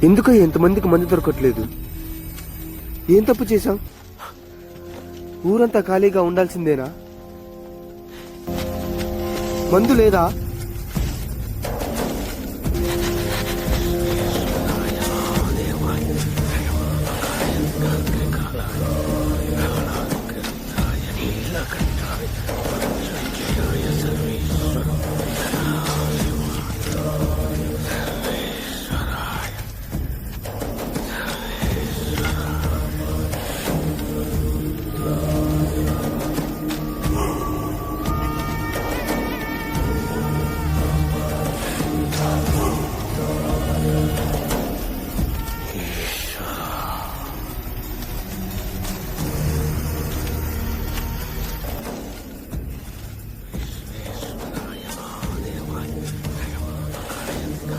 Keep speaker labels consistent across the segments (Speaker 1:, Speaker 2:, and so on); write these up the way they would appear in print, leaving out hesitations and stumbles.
Speaker 1: ఎందుకో ఎంతమందికి మందు దొరకట్లేదు? ఏం తప్పు చేశాం? ఊరంతా ఖాళీగా ఉండాల్సిందేనా? మందు లేదా?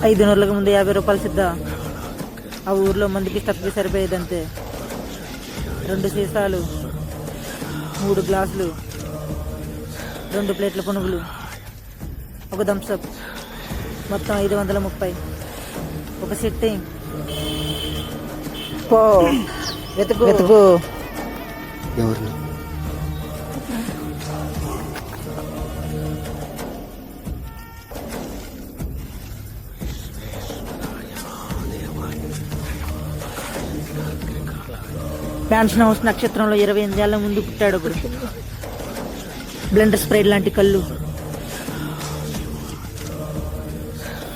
Speaker 2: ఐదు నెలలకు ముందు 50 రూపాయలు సిద్ధ. ఆ ఊర్లో మందికి స్టఫ్కి సరిపోయేదంతే. 2 సీసాలు, 3 గ్లాసులు, 2 ప్లేట్ల పునుగులు, 1 థమ్స్అప్, మొత్తం 530. ఒక సిట్టింగ్. పో వెతుకు వెతుకు.
Speaker 1: ఎవరు?
Speaker 2: ప్యాన్షన్ హౌస్ నక్షత్రంలో 28 ఏళ్ల ముందు పుట్టాడు ఒకడు. బ్లెండర్ స్ప్రైడ్ లాంటి కళ్ళు,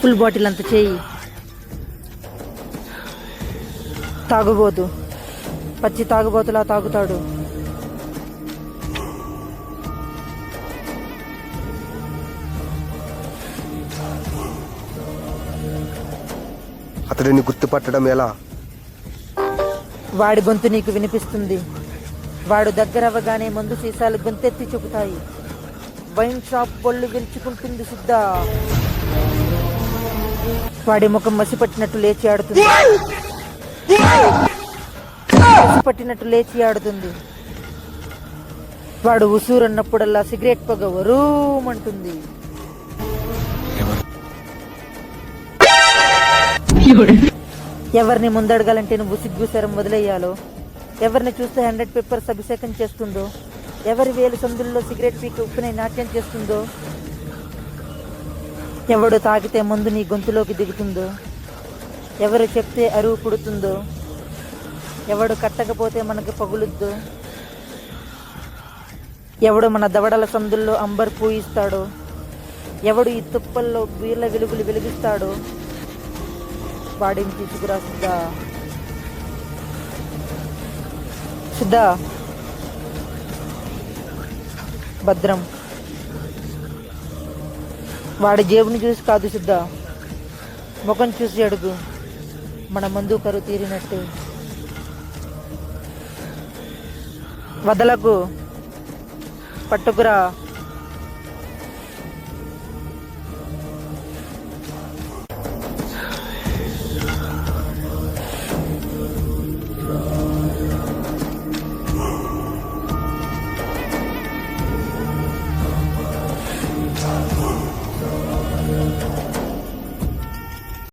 Speaker 2: ఫుల్ బాటిల్ అంత చేయి, తాగుబోతు, పచ్చి తాగుబోతులా తాగుతాడు.
Speaker 1: అతడిని గుర్తుపట్టడం ఎలా?
Speaker 2: వాడి గొంతు నీకు వినిపిస్తుంది. వాడు దగ్గరవ్వగానే మందు సీసాలు గొంతెత్తి చెబుతాయి. వైన్ షాప్ పళ్ళు విరుచుకుంటుంది సిద్ధ. వాడి ముఖం మసిపట్టినట్టు లేచి ఆడుతుంది. మసిపట్టినట్టు లేచి ఆడుతుంది. వాడు ఉసూరన్నప్పుడల్లా సిగరెట్ పొగ వరూమంటుంది. ఎవరిని ముందడగాలంటే నువ్వు సిగ్గుసరం వదిలేయాలో, ఎవరిని చూస్తే 100 పేపర్స్ అభిషేకం చేస్తుందో, ఎవరి వేలు సందుల్లో సిగరెట్ పీకి ఉప్పునే నాట్యం చేస్తుందో, ఎవడు తాగితే మందు నీ గొంతులోకి దిగుతుందో, ఎవరు చెప్తే అరువు పుడుతుందో, ఎవడు కట్టకపోతే మనకి పగులుద్దో, ఎవడు మన దవడల సందుల్లో అంబర్ పూయిస్తాడో, ఎవడు ఈ తుప్పల్లో వీళ్ళ వెలుగులు వెలిగిస్తాడో వాడిని తీసుకురా సిద్ధ. సిద్ధ, భద్రం. వాడి జేబుని చూసి కాదు సిద్ధ, ముఖం చూసి అడుగు. మన మందు కరువు తీరినట్టు. వదలకు, పట్టుకురా.